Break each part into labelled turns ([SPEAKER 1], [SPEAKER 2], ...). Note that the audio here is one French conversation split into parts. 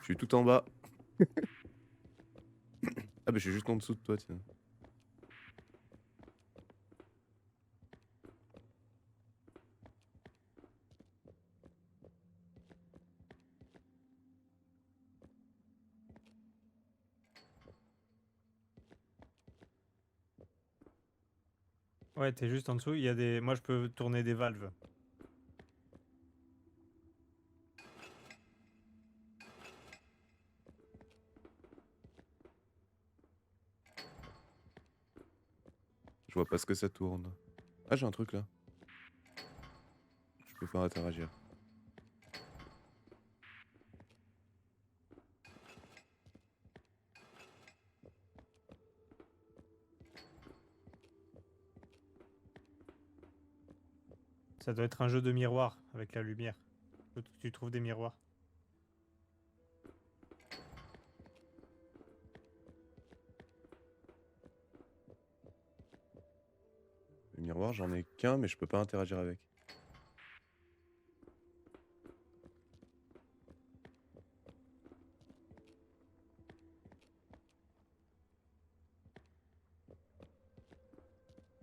[SPEAKER 1] Je suis tout en bas. Ah bah je suis juste en dessous de toi, tiens.
[SPEAKER 2] Ouais, t'es juste en dessous. Il y a des. Moi, je peux tourner des valves.
[SPEAKER 1] Je vois pas ce que ça tourne. Ah, j'ai un truc là. Je peux pas interagir.
[SPEAKER 2] Ça doit être un jeu de miroir avec la lumière. Tu trouves des miroirs.
[SPEAKER 1] Le miroir, j'en ai qu'un, mais je peux pas interagir avec.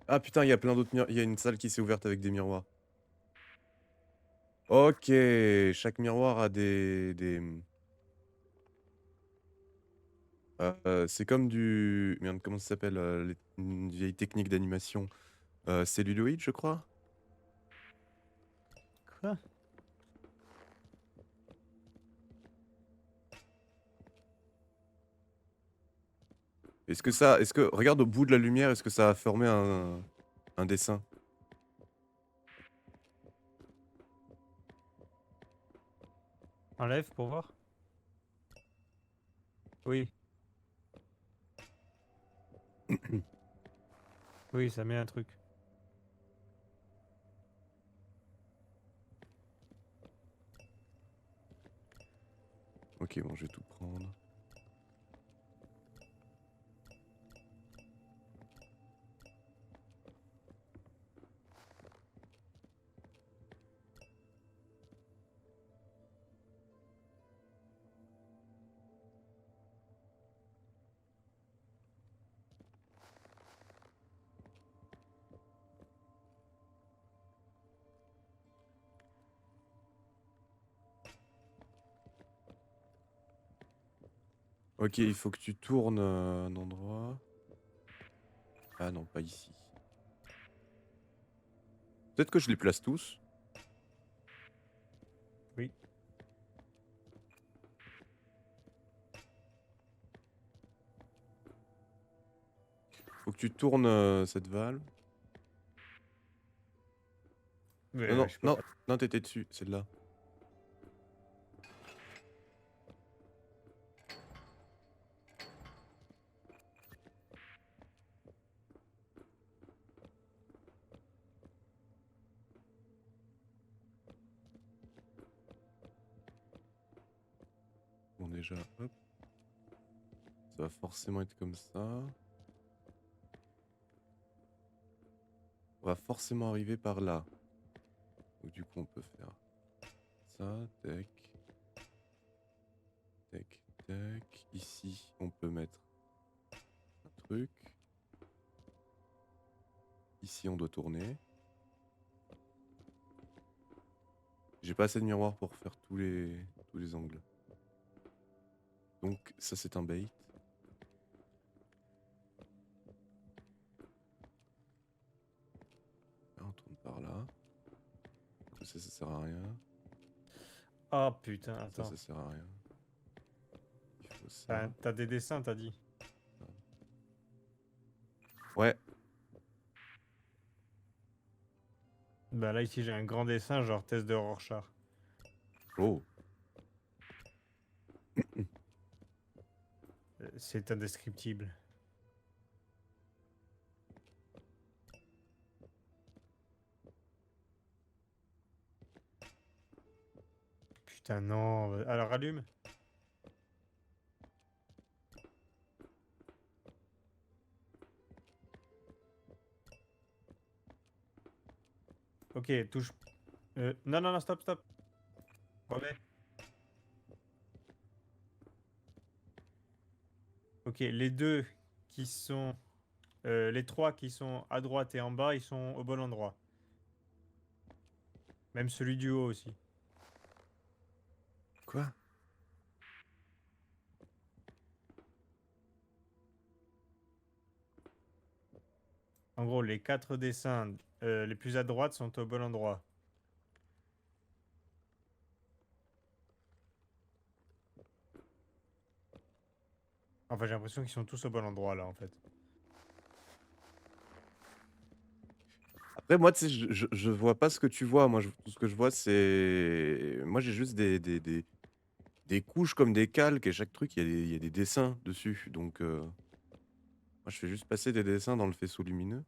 [SPEAKER 1] Ah putain, il y a plein d'autres miroirs. Il y a une salle qui s'est ouverte avec des miroirs. Ok, chaque miroir a c'est comme du... Merde, comment ça s'appelle une vieille technique d'animation. Celluloïd, je crois.
[SPEAKER 2] Quoi?
[SPEAKER 1] Est-ce que ça... Est-ce que... Regarde au bout de la lumière, est-ce que ça a formé un dessin?
[SPEAKER 2] Enlève pour voir. Oui. Oui, ça met un truc.
[SPEAKER 1] Ok, bon, je vais tout prendre. Ok, il faut que tu tournes un endroit. Ah non, pas ici. Peut-être que je les place tous.
[SPEAKER 2] Oui.
[SPEAKER 1] Faut que tu tournes cette valve.
[SPEAKER 2] Mais
[SPEAKER 1] Non, non,
[SPEAKER 2] je peux
[SPEAKER 1] non,
[SPEAKER 2] pas.
[SPEAKER 1] non, t'étais dessus, celle-là. Bon, déjà, hop. Ça va forcément être comme ça. On va forcément arriver par là. Donc du coup, on peut faire ça, tac. Tac, tac. Ici, on peut mettre un truc. Ici, on doit tourner. J'ai pas assez de miroirs pour faire tous les angles. Donc ça, c'est un bait. Là, on tourne par là. Du coup, ça sert à rien.
[SPEAKER 2] Oh putain,
[SPEAKER 1] Ça
[SPEAKER 2] attends.
[SPEAKER 1] sert à rien. Il faut ça.
[SPEAKER 2] T'as des dessins, t'as dit.
[SPEAKER 1] Ouais.
[SPEAKER 2] Bah là, ici, j'ai un grand dessin, genre test de Rorschach.
[SPEAKER 1] Oh.
[SPEAKER 2] C'est indescriptible. Putain, non. Alors, allume. Ok, touche. Non, non, non, stop, stop. Remets. Ok, les deux qui sont... les trois qui sont à droite et en bas, ils sont au bon endroit. Même celui du haut aussi.
[SPEAKER 1] Quoi?
[SPEAKER 2] En gros, les quatre dessins les plus à droite sont au bon endroit. Enfin, j'ai l'impression qu'ils sont tous au bon endroit là en fait.
[SPEAKER 1] Après, moi, tu sais, je vois pas ce que tu vois. Moi, tout ce que je vois, c'est. Moi, j'ai juste des couches comme des calques et chaque truc, il y a des dessins dessus. Donc, moi, je fais juste passer des dessins dans le faisceau lumineux.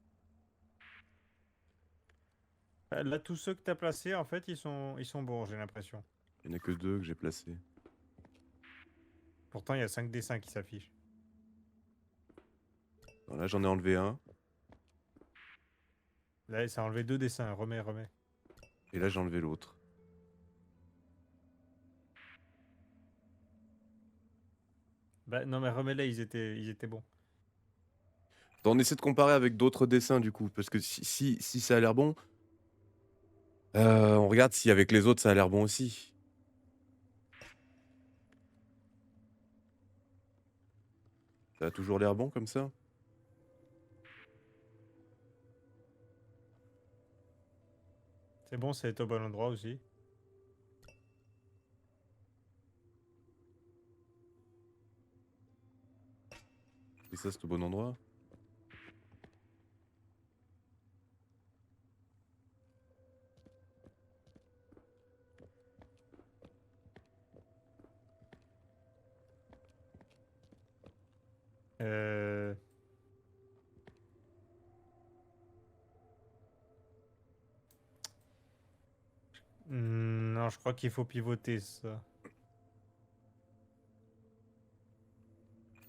[SPEAKER 2] Là, tous ceux que tu as placés, en fait, ils sont bons, j'ai l'impression.
[SPEAKER 1] Il n'y en a que deux que j'ai placés.
[SPEAKER 2] Pourtant, il y a 5 dessins qui s'affichent.
[SPEAKER 1] Alors là, j'en ai enlevé un.
[SPEAKER 2] Là, ça a enlevé 2 dessins. Remets, remets.
[SPEAKER 1] Et là, j'ai enlevé l'autre.
[SPEAKER 2] Bah, non, mais remets-les, ils étaient bons.
[SPEAKER 1] On essaie de comparer avec d'autres dessins, du coup. Parce que si ça a l'air bon, on regarde si avec les autres, ça a l'air bon aussi. Ça a toujours l'air bon comme ça?
[SPEAKER 2] C'est bon, c'est au bon endroit aussi.
[SPEAKER 1] Et ça, c'est au bon endroit?
[SPEAKER 2] Euh... Non, je crois qu'il faut pivoter ça.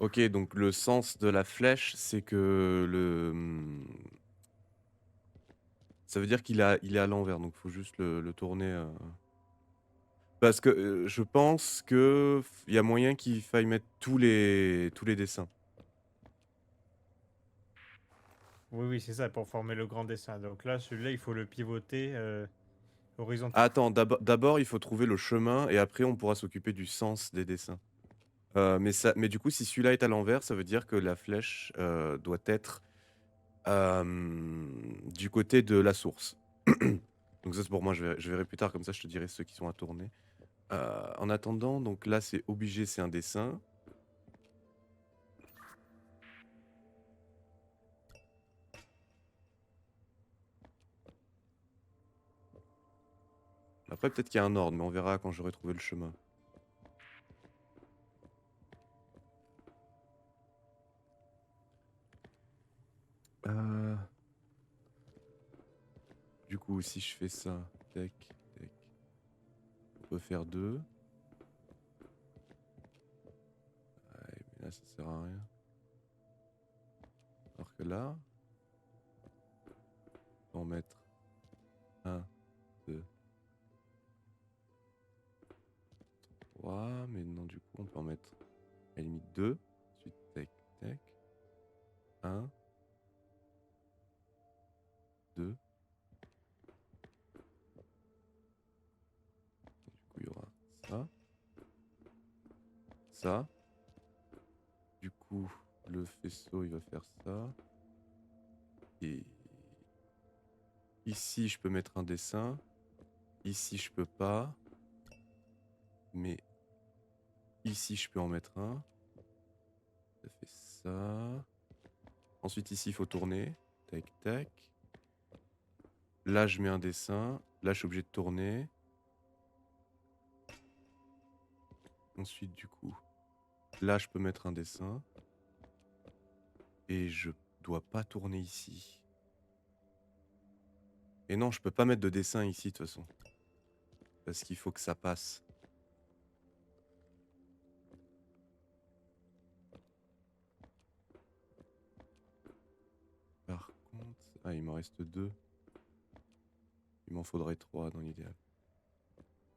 [SPEAKER 1] Ok, donc le sens de la flèche, c'est que ça veut dire il est à l'envers, donc il faut juste le tourner. Parce que je pense que il y a moyen qu'il faille mettre tous les dessins.
[SPEAKER 2] Oui, oui, c'est ça, pour former le grand dessin. Donc là, celui-là, il faut le pivoter horizontal.
[SPEAKER 1] Ah, attends, d'abord il faut trouver le chemin et après on pourra s'occuper du sens des dessins. Mais du coup, si celui-là est à l'envers, ça veut dire que la flèche doit être du côté de la source. Donc ça c'est pour moi, je verrai plus tard, comme ça je te dirai ceux qui sont à tourner. En attendant, donc là c'est obligé, c'est un dessin. Après peut-être qu'il y a un ordre, mais on verra quand j'aurai trouvé le chemin. Euh, Du coup, si je fais ça, tac, tac, on peut faire deux. Ouais, mais là ça sert à rien. Alors que là, on peut en mettre un, deux, trois, mais non, du coup, on peut en mettre à la limite deux. Ensuite, tac, tac, un, deux. Du coup, il y aura ça, ça. Du coup, le faisceau, il va faire ça. Et ici, je peux mettre un dessin. Ici, je peux pas. Mais ici, je peux en mettre un. Ça fait ça. Ensuite, ici, il faut tourner. Tac, tac. Là, je mets un dessin. Là, je suis obligé de tourner. Ensuite, du coup, là, je peux mettre un dessin. Et je dois pas tourner ici. Et non, je peux pas mettre de dessin ici, de toute façon. Parce qu'il faut que ça passe. Par contre... Ah, il m'en reste deux. Il m'en faudrait trois dans l'idéal.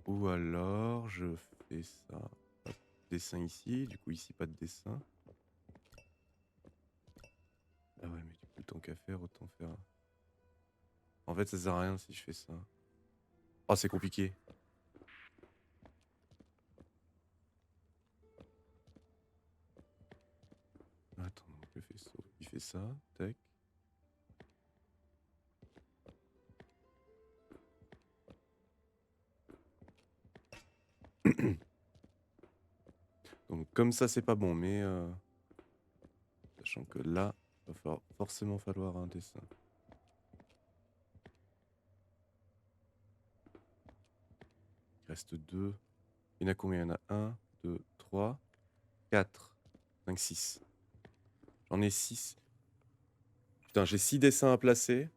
[SPEAKER 1] Ou alors, je fais ça. Hop, dessin ici. Du coup, ici, pas de dessin. Ah ouais, mais du coup, tant qu'à faire, autant faire. En fait, ça sert à rien si je fais ça. Oh, c'est compliqué. Attends, donc le faisceau, il fait ça, tac. Donc comme ça, c'est pas bon, mais sachant que là, il va forcément falloir un dessin. Il reste 2. Il y en a combien? Il y en a 1, 2, 3, 4, 5, 6. J'en ai 6. Putain, j'ai 6 dessins à placer.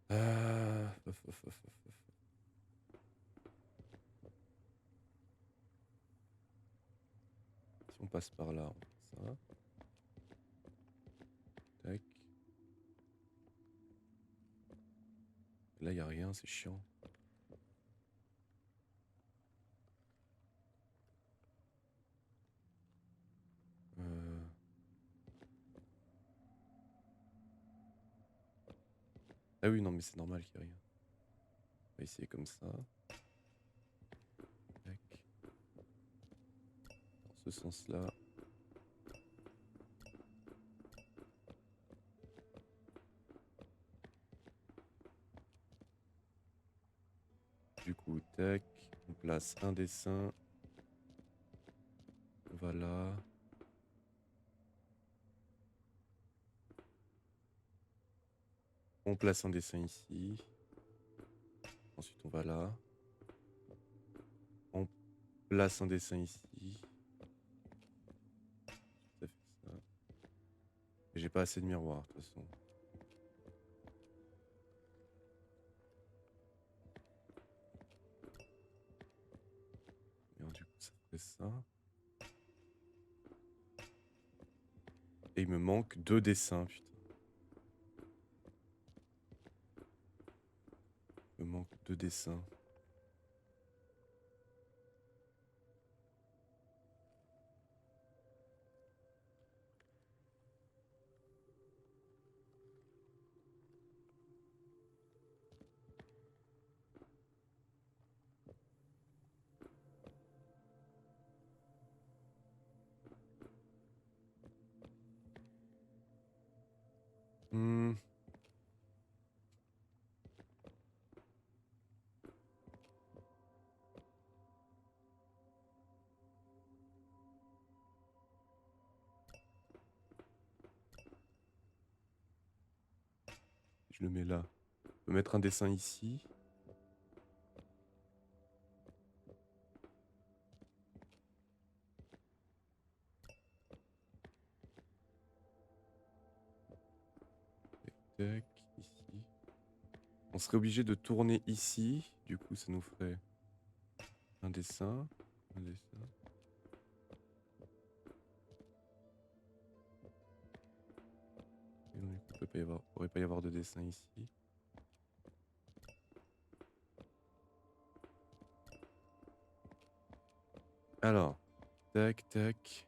[SPEAKER 1] Fof, fof, fof, fof, fof. Si on passe par là, on fait ça. Tac. Là, il n'y a rien, c'est chiant. Ah oui, non, mais c'est normal qu'il n'y ait rien. On va essayer comme ça. Tac. Dans ce sens-là. Du coup, tac. On place un dessin. On va là. On place un dessin ici. Ensuite, on va là. On place un dessin ici. Ça fait ça. Et j'ai pas assez de miroirs, de toute façon. Et du coup, ça ferait ça. Et il me manque 2 dessins, putain. Il me manque 2 dessins. Hmm. Je le mets là. Je peux mettre un dessin ici. Tac, ici. On serait obligé de tourner ici. Du coup, ça nous ferait un dessin. Un dessin. Et donc, il ne pourrait pas y avoir de dessin ici. Alors, tac, tac.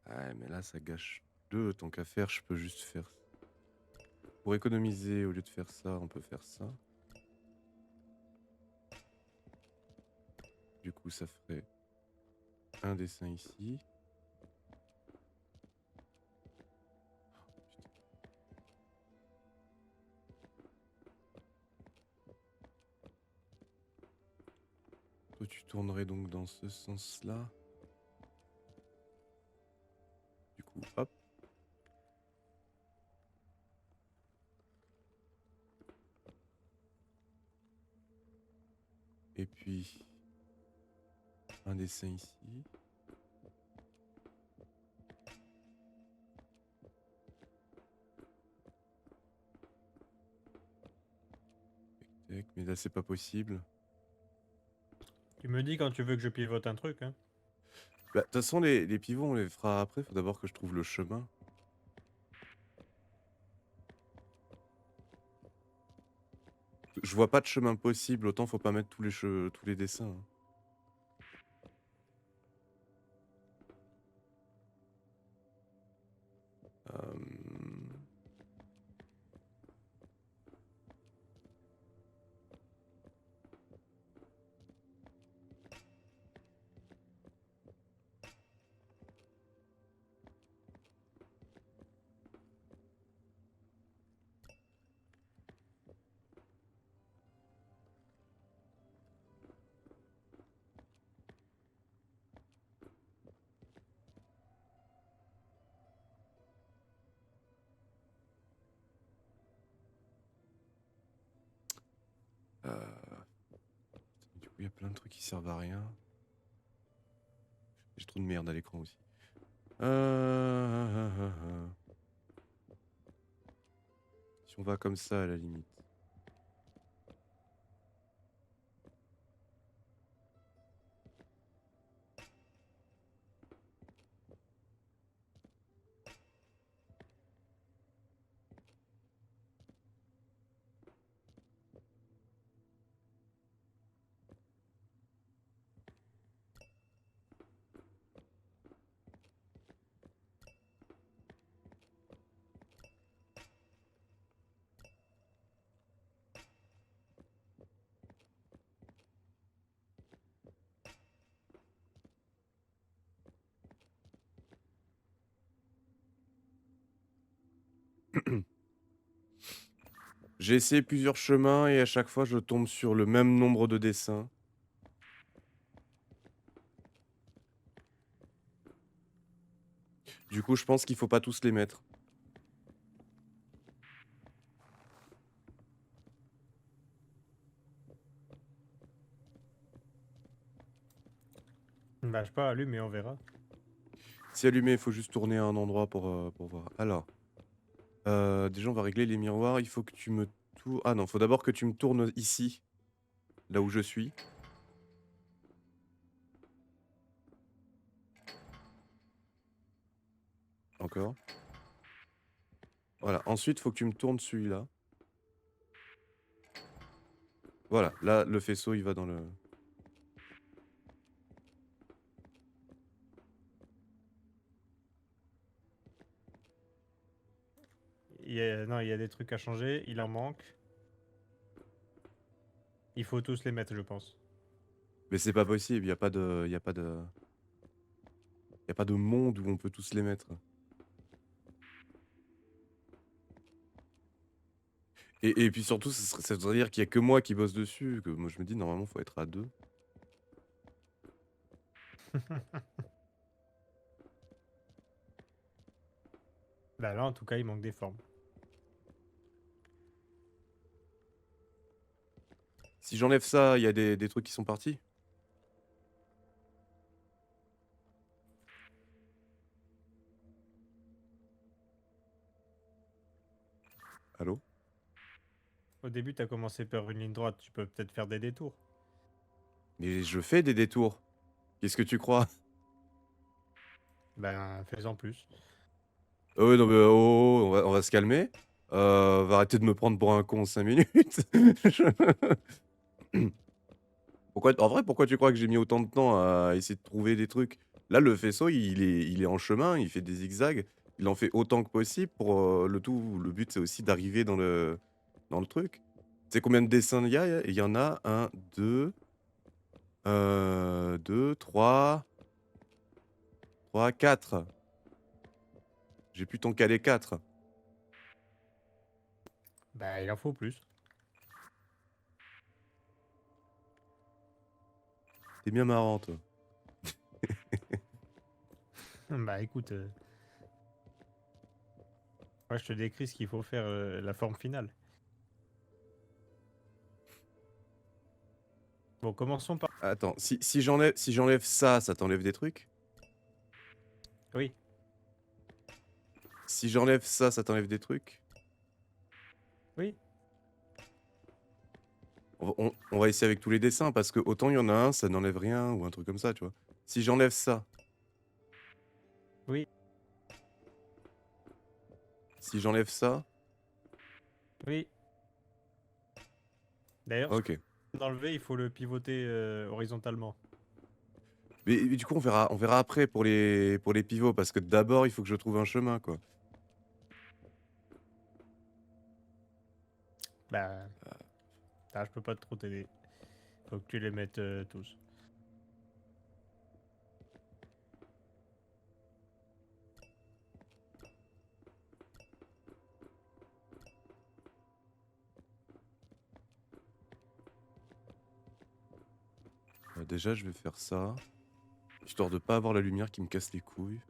[SPEAKER 1] Ah, mais là, ça gâche 2. Tant qu'à faire, je peux juste faire. Pour économiser, au lieu de faire ça, on peut faire ça. Du coup, ça ferait un dessin ici. Toi, tu tournerais donc dans ce sens-là. Du coup, hop. Et puis, un dessin ici. Tac, mais là, c'est pas possible.
[SPEAKER 2] Tu me dis quand tu veux que je pivote un truc, hein.
[SPEAKER 1] Bah, de toute façon, les pivots, on les fera après. Faut d'abord que je trouve le chemin. Je vois pas de chemin possible. Autant faut pas mettre tous les dessins, hein. plein de trucs qui servent à rien. J'ai trop de merde à l'écran aussi. Euh... Si on va comme ça à la limite. J'ai essayé plusieurs chemins et à chaque fois je tombe sur le même nombre de dessins. Du coup, je pense qu'il faut pas tous les mettre.
[SPEAKER 2] Bah, je sais pas, allume et on verra.
[SPEAKER 1] Si allumé, il faut juste tourner à un endroit pour voir. Alors, déjà, on va régler les miroirs. Il faut que tu me tournes. Ah non, faut d'abord que tu me tournes ici, là où je suis. Encore. Voilà. Ensuite, faut que tu me tournes celui-là. Voilà. Là, le faisceau, il va dans le.
[SPEAKER 2] Non, il y a des trucs à changer, il en manque. Il faut tous les mettre, je pense.
[SPEAKER 1] Mais c'est pas possible. Il y a pas de. Il y a pas de. Il y a pas de monde où on peut tous les mettre. Et puis surtout, ça voudrait dire qu'il y a que moi qui bosse dessus. Que moi, je me dis, normalement, faut être à deux.
[SPEAKER 2] Bah là, en tout cas, il manque des formes.
[SPEAKER 1] Si j'enlève ça, il y a des trucs qui sont partis. Allô?
[SPEAKER 2] Au début, t'as commencé par une ligne droite, tu peux peut-être faire des détours.
[SPEAKER 1] Mais je fais des détours. Qu'est-ce que tu crois?
[SPEAKER 2] Ben, fais-en plus.
[SPEAKER 1] Ah ouais, non, mais on va se calmer. On va arrêter de me prendre pour un con 5 minutes. En vrai, pourquoi tu crois que j'ai mis autant de temps à essayer de trouver des trucs? Là, le faisceau, il est en chemin, il fait des zigzags. Il en fait autant que possible pour le tout. Le but, c'est aussi d'arriver dans le truc. Tu sais combien de dessins il y a? Il y en a un, deux, trois, 4. J'ai pu t'en caler 4.
[SPEAKER 2] Bah, il en faut plus.
[SPEAKER 1] T'es bien marrant, toi.
[SPEAKER 2] Bah, écoute, moi, je te décris ce qu'il faut faire, la forme finale. Bon, commençons par...
[SPEAKER 1] Attends, si j'enlève ça, ça t'enlève des trucs?
[SPEAKER 2] Oui,
[SPEAKER 1] Si j'enlève ça, ça t'enlève des trucs?
[SPEAKER 2] oui,
[SPEAKER 1] On va essayer avec tous les dessins, parce que autant il y en a un, ça n'enlève rien, ou un truc comme ça, tu vois. Si j'enlève ça,
[SPEAKER 2] oui,
[SPEAKER 1] si j'enlève ça,
[SPEAKER 2] oui. D'ailleurs, ce
[SPEAKER 1] ok.
[SPEAKER 2] d'enlever, il faut le pivoter horizontalement.
[SPEAKER 1] Mais du coup, on verra après pour les pivots, parce que d'abord, il faut que je trouve un chemin, quoi.
[SPEAKER 2] Bah, là, je peux pas trop t'aider. Faut que tu les mettes tous.
[SPEAKER 1] Déjà, je vais faire ça, histoire de pas avoir la lumière qui me casse les couilles.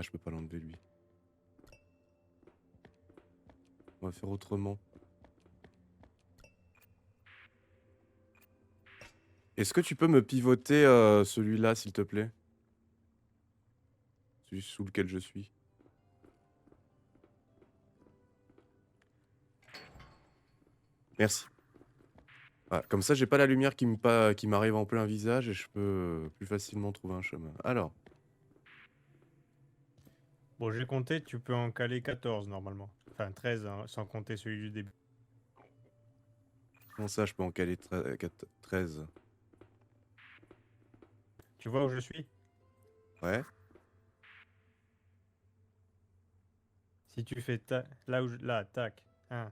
[SPEAKER 1] je peux pas l'enlever lui. On va faire autrement. Est-ce que tu peux me pivoter celui-là, s'il te plaît? Celui sous lequel je suis. Merci. Voilà, comme ça, j'ai pas la lumière qui m'arrive en plein visage et je peux plus facilement trouver un chemin. Alors,
[SPEAKER 2] Bon, j'ai compté, tu peux en caler 14 normalement. Enfin 13, hein, sans compter celui du début.
[SPEAKER 1] comment ça, je peux en caler 13?
[SPEAKER 2] Tu vois où je suis?
[SPEAKER 1] Ouais.
[SPEAKER 2] Si tu fais là, tac. 1,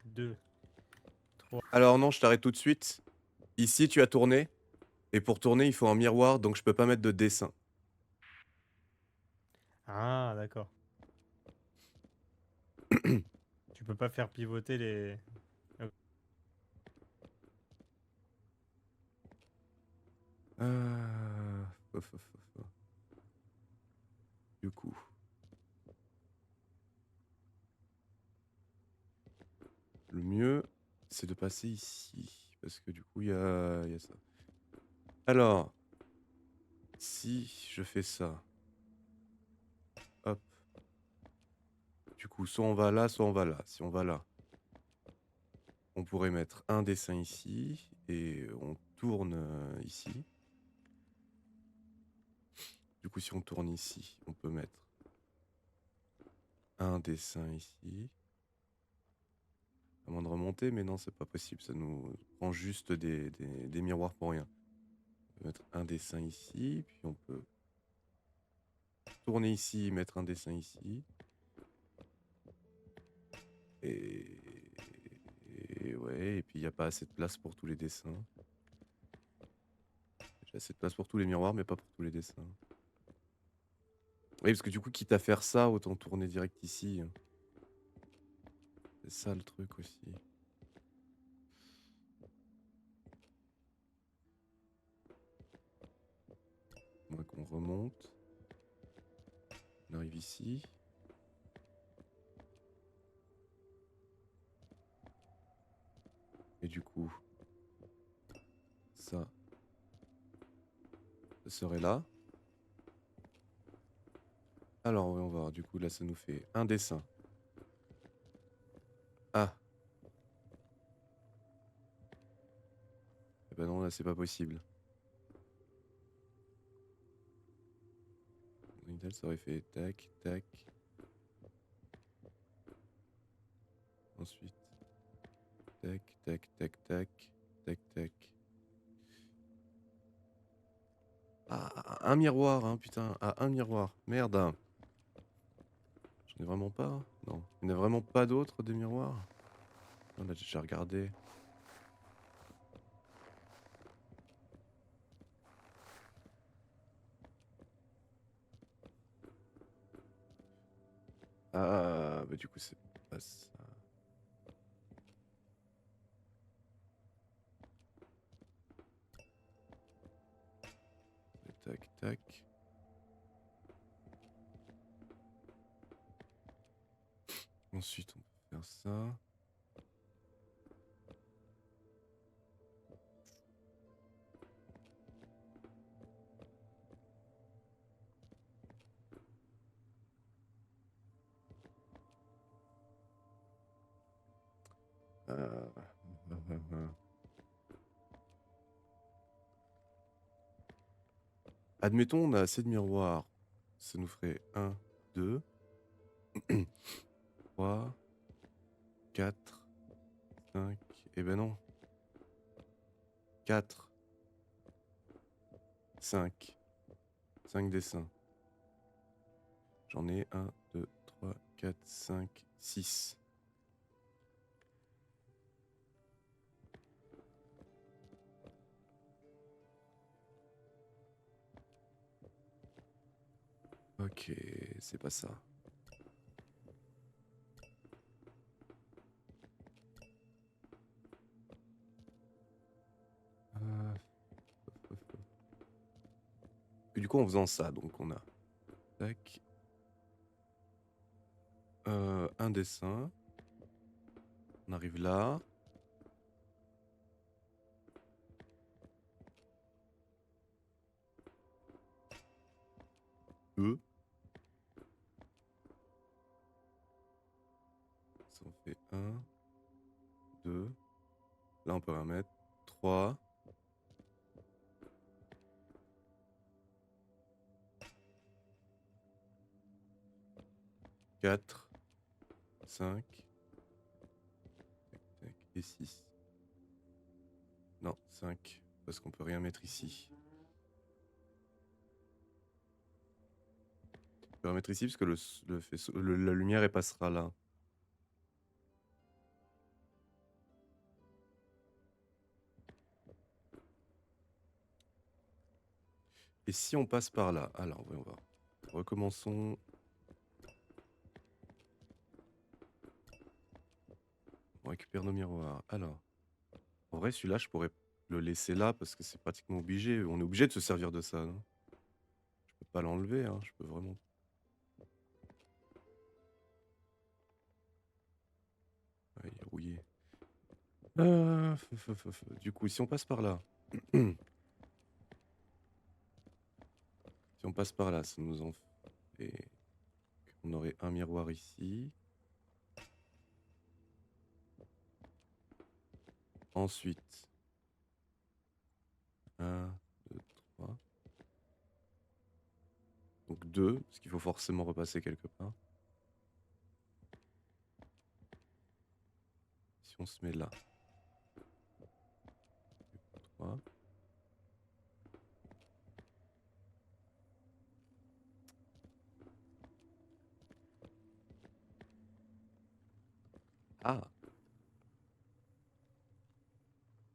[SPEAKER 2] 2, 3.
[SPEAKER 1] Alors non, je t'arrête tout de suite. Ici, tu as tourné. Et pour tourner, il faut un miroir, donc je peux pas mettre de dessin.
[SPEAKER 2] Ah, d'accord. Tu peux pas faire pivoter les.
[SPEAKER 1] Euh, Du coup. Le mieux, c'est de passer ici. Parce que du coup, il y a ça. Alors, si je fais ça. Hop. Du coup, soit on va là, soit on va là. Si on va là, on pourrait mettre un dessin ici. Et on tourne ici. Du coup, si on tourne ici, on peut mettre un dessin ici. À moins de remonter, mais non, c'est pas possible. Ça nous prend juste des miroirs pour rien. On peut mettre un dessin ici, puis on peut tourner ici, mettre un dessin ici. Et, et ouais, et puis il n'y a pas assez de place pour tous les dessins. J'ai assez de place pour tous les miroirs, mais pas pour tous les dessins. Oui, parce que du coup, quitte à faire ça, autant tourner direct ici. C'est ça le truc aussi. On va qu'on remonte. On arrive ici. Et du coup, ça serait là. Alors, on va voir. Du coup, là, ça nous fait un dessin. Ah. Eh ben non, là, c'est pas possible. Ça aurait fait tac, tac. Ensuite, tac, tac, tac, tac, tac, tac. Ah, un miroir, hein, putain. Ah, un miroir. Merde. J'en ai vraiment pas? Non. Il n'y en a vraiment pas d'autres, des miroirs? Non, là, j'ai regardé. Ah, bah du coup, c'est pas ça. Tac, tac. Ensuite, on peut faire ça. Euh... Admettons, on a assez de miroirs. Ça nous ferait 1, 2, 3, 4, 5. Eh ben non. 4, 5. 5 dessins. J'en ai 1, 2, 3, 4, 5, 6. Ok, c'est pas ça. Et du coup, en faisant ça, donc on a tac, un dessin. On arrive là. Deux. Ça en fait 1, 2. Là, on peut rien mettre. 3. 4. 5. Et 6. Non, 5. Parce qu'on peut rien mettre ici. On peut rien mettre ici parce que le faisceau, la lumière, elle passera là. Et si on passe par là? Alors, voyons voir. Recommençons. On récupère nos miroirs. Alors, en vrai, celui-là, je pourrais le laisser là parce que c'est pratiquement obligé. On est obligé de se servir de ça, non? Je peux pas l'enlever, hein. Je peux vraiment. Ouais, il est rouillé. Du coup, si on passe par là. Si on passe par là, ça nous en fait. On aurait un miroir ici. Ensuite. 1, 2, 3. Donc 2, parce qu'il faut forcément repasser quelque part. Si on se met là. 3. Ah!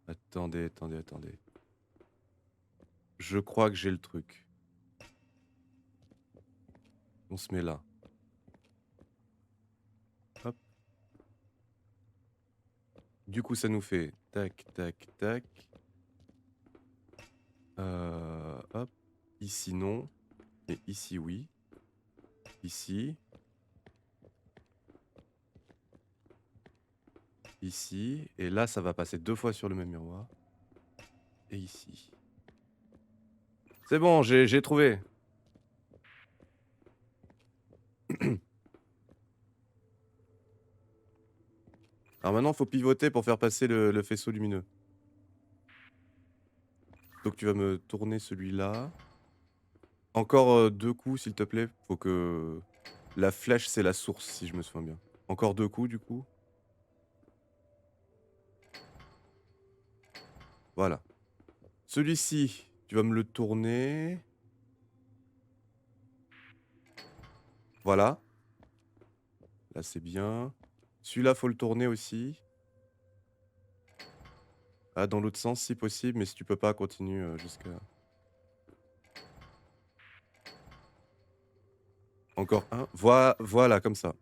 [SPEAKER 1] Attendez. Je crois que j'ai le truc. On se met là. Hop. Du coup, ça nous fait tac, tac, tac. Hop. Ici, non. Et ici, oui. Ici. Ici. Et là, ça va passer 2 fois sur le même miroir. Et ici. C'est bon, j'ai trouvé. Alors maintenant, il faut pivoter pour faire passer le faisceau lumineux. Donc tu vas me tourner celui-là. Encore 2 coups, s'il te plaît. Faut que... La flèche, c'est la source, si je me souviens bien. Encore 2 coups, du coup. Voilà. Celui-ci, tu vas me le tourner. Voilà. Là, c'est bien. Celui-là, faut le tourner aussi. Ah, dans l'autre sens, si possible. Mais si tu peux pas, continue jusqu'à... Encore un. Voilà, comme ça.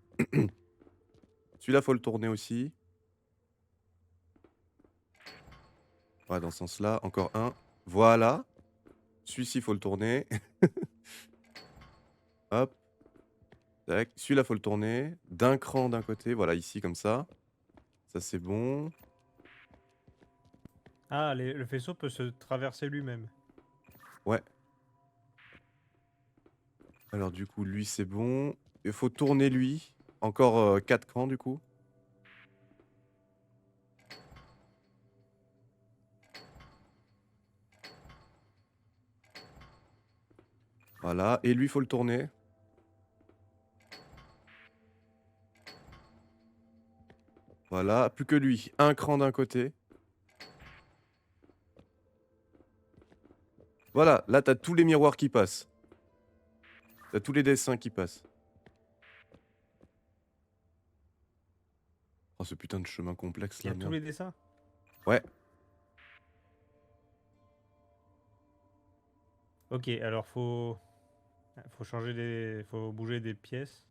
[SPEAKER 1] Celui-là, faut le tourner aussi. Ouais, dans ce sens-là. Encore un. Voilà. Celui-ci, faut le tourner. Hop. Tac. Celui-là, faut le tourner. D'un cran d'un côté. Voilà, ici, comme ça. Ça, c'est bon.
[SPEAKER 2] Ah, le faisceau peut se traverser lui-même.
[SPEAKER 1] Ouais. Alors, du coup, lui, c'est bon. Il faut tourner lui. Encore 4 crans, du coup. Voilà. Et lui, il faut le tourner. Voilà. Plus que lui. Un cran d'un côté. Voilà. Là, t'as tous les miroirs qui passent. T'as tous les dessins qui passent. Oh, ce putain de chemin complexe,
[SPEAKER 2] Il y
[SPEAKER 1] là,
[SPEAKER 2] a tous
[SPEAKER 1] merde.
[SPEAKER 2] les dessins?
[SPEAKER 1] Ouais.
[SPEAKER 2] Ok, alors faut changer faut bouger des pièces.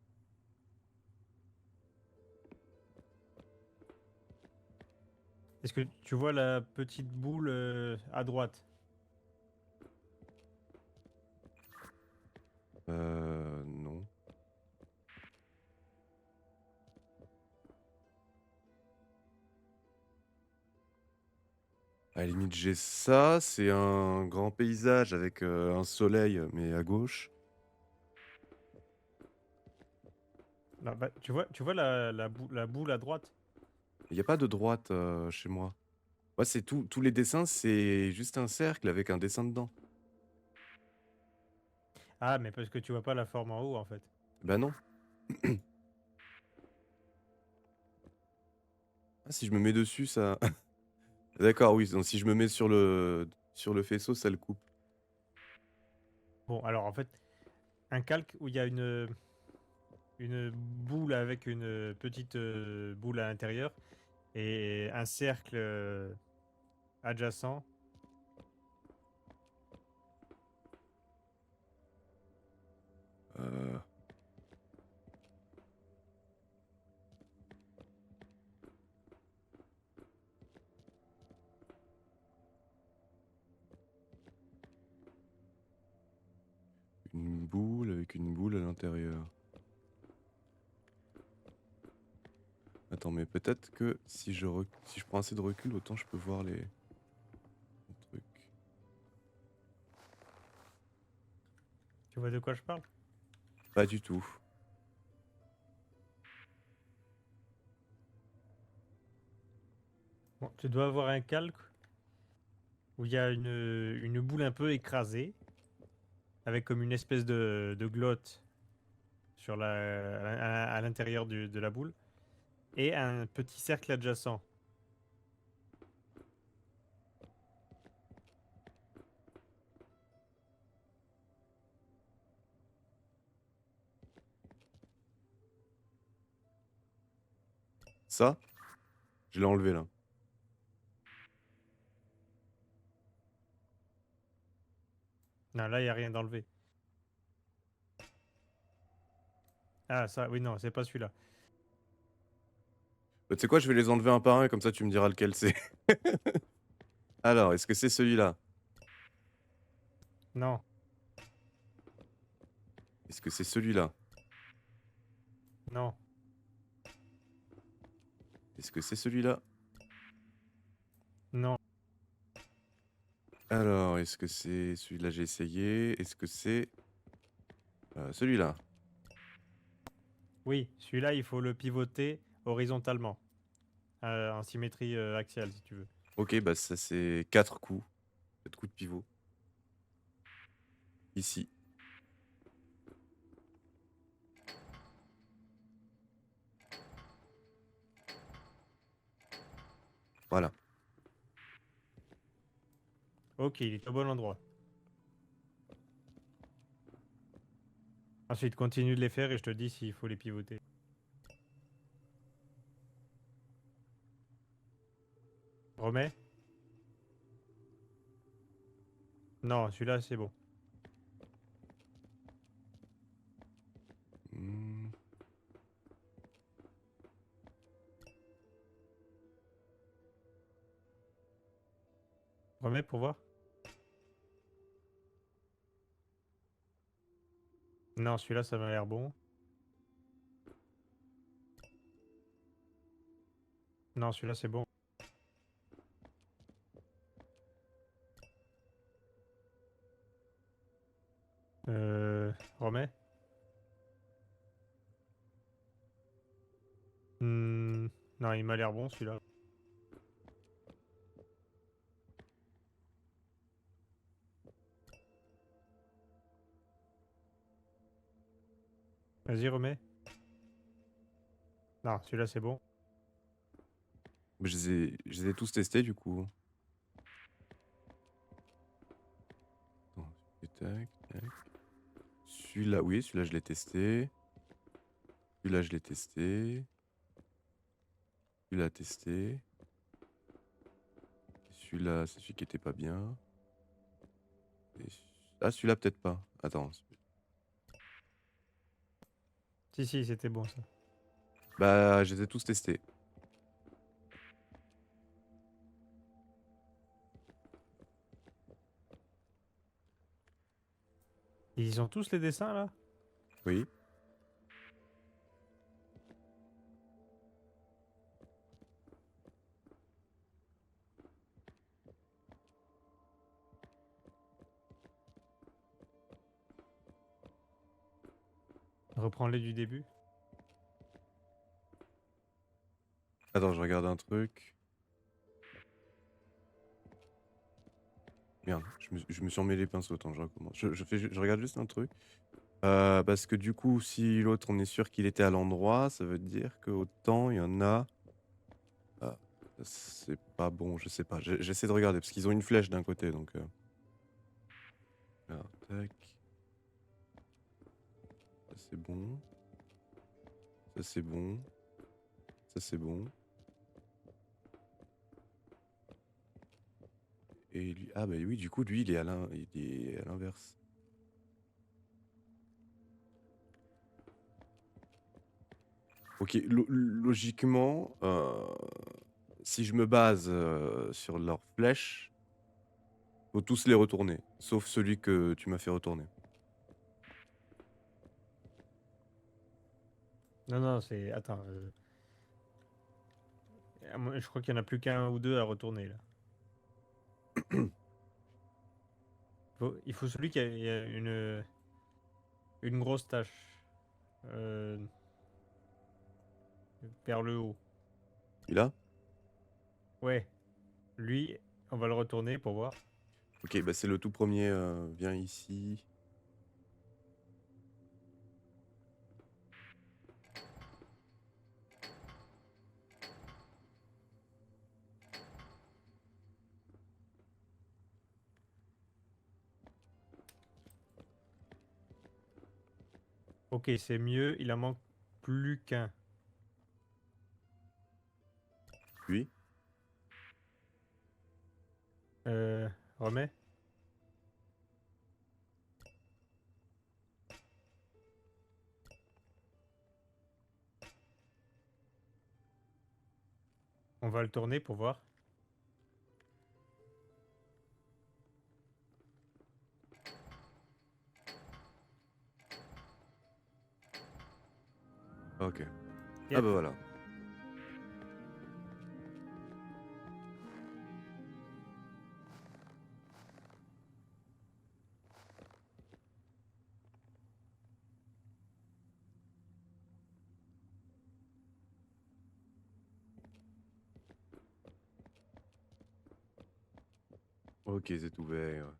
[SPEAKER 2] Est-ce que tu vois la petite boule à droite?
[SPEAKER 1] Non. À la limite, j'ai ça. C'est un grand paysage avec un soleil, mais à gauche.
[SPEAKER 2] Là, bah, tu vois la boule à droite?
[SPEAKER 1] Il n'y a pas de droite chez moi. Moi, c'est tous les dessins, c'est juste un cercle avec un dessin dedans.
[SPEAKER 2] Ah, mais parce que tu vois pas la forme en haut, en fait.
[SPEAKER 1] Bah non. Ah, si je me mets dessus, ça. D'accord, oui. Donc si je me mets sur le faisceau, ça le coupe.
[SPEAKER 2] Bon, alors, en fait, un calque où il y a une boule avec une petite boule à l'intérieur et un cercle adjacent.
[SPEAKER 1] Euh, une boule avec une boule à l'intérieur. Attends, mais peut-être que si si je prends assez de recul, autant je peux voir les trucs.
[SPEAKER 2] Tu vois de quoi je parle?
[SPEAKER 1] Pas du tout.
[SPEAKER 2] Bon, tu dois avoir un calque où il y a une boule un peu écrasée, avec comme une espèce de glotte sur à l'intérieur de la boule, et un petit cercle adjacent.
[SPEAKER 1] Ça, je l'ai enlevé là.
[SPEAKER 2] Non, là, il n'y a rien d'enlevé. Ah, ça, oui, non, c'est pas celui-là.
[SPEAKER 1] Bah, tu sais quoi, je vais les enlever un par un, comme ça tu me diras lequel c'est. Alors, est-ce que c'est celui-là?
[SPEAKER 2] Non,
[SPEAKER 1] Est-ce que c'est celui-là?
[SPEAKER 2] non,
[SPEAKER 1] Est-ce que c'est celui-là?
[SPEAKER 2] non.
[SPEAKER 1] Alors, est-ce que c'est celui-là, j'ai essayé. Est-ce que c'est celui-là?
[SPEAKER 2] Oui, celui-là, il faut le pivoter horizontalement, en symétrie axiale, si tu veux.
[SPEAKER 1] Ok, bah ça c'est 4 coups. 4 coups de pivot. Ici. Voilà.
[SPEAKER 2] Ok, il est au bon endroit. Ensuite, continue de les faire et je te dis s'il faut les pivoter. Remets? Non, celui-là, c'est bon.
[SPEAKER 1] Hmm.
[SPEAKER 2] Remets pour voir? Non, celui-là, ça m'a l'air bon. Non, celui-là, c'est bon. Remets? Hmm, non, il m'a l'air bon, celui-là. Vas-y, remets. Non, celui-là, c'est bon.
[SPEAKER 1] Je les ai tous testés du coup. Attends, tac, tac. Celui-là, oui, celui-là je l'ai testé. Celui-là je l'ai testé. Celui-là testé. Celui-là, c'est celui qui était pas bien. Et ah, celui-là peut-être pas. Attends.
[SPEAKER 2] Si, si, c'était bon, ça.
[SPEAKER 1] Bah, je les ai tous testés.
[SPEAKER 2] Ils ont tous les dessins, là?
[SPEAKER 1] Oui.
[SPEAKER 2] Reprends-les du début.
[SPEAKER 1] Attends, je regarde un truc. Merde, je me suis emmêlé les pinceaux. Attends, je recommence. Je regarde juste un truc. Parce que du coup, si l'autre, on est sûr qu'il était à l'endroit, ça veut dire qu'autant il y en a. Ah, c'est pas bon, je sais pas. J'essaie de regarder parce qu'ils ont une flèche d'un côté, donc. Alors, tac. Ça c'est bon. Ça c'est bon. Ça c'est bon. Et lui, ah bah oui, du coup, lui, il est il est à l'inverse. Ok, logiquement, si je me base sur leurs flèches, faut tous les retourner, sauf celui que tu m'as fait retourner.
[SPEAKER 2] Non, non, c'est. Attends. Je crois qu'il y en a plus qu'un ou deux à retourner là. Il faut celui qui a une grosse tache euh, vers le haut.
[SPEAKER 1] Il a?
[SPEAKER 2] Ouais, lui, on va le retourner pour voir.
[SPEAKER 1] Ok, bah c'est le tout premier. Viens ici.
[SPEAKER 2] Ok, c'est mieux, il en manque plus qu'un.
[SPEAKER 1] Lui.
[SPEAKER 2] Euh, Remets. On va le tourner pour voir.
[SPEAKER 1] Ok. Ah
[SPEAKER 2] Yep.
[SPEAKER 1] bah voilà. Ok, c'est ouvert.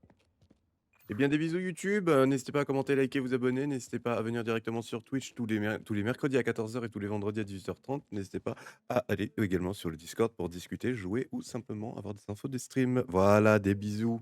[SPEAKER 1] Eh bien, des bisous YouTube. N'hésitez pas à commenter, liker, vous abonner. N'hésitez pas à venir directement sur Twitch tous les mercredis à 14h et tous les vendredis à 18h30. N'hésitez pas à aller également sur le Discord pour discuter, jouer ou simplement avoir des infos des streams. Voilà, des bisous.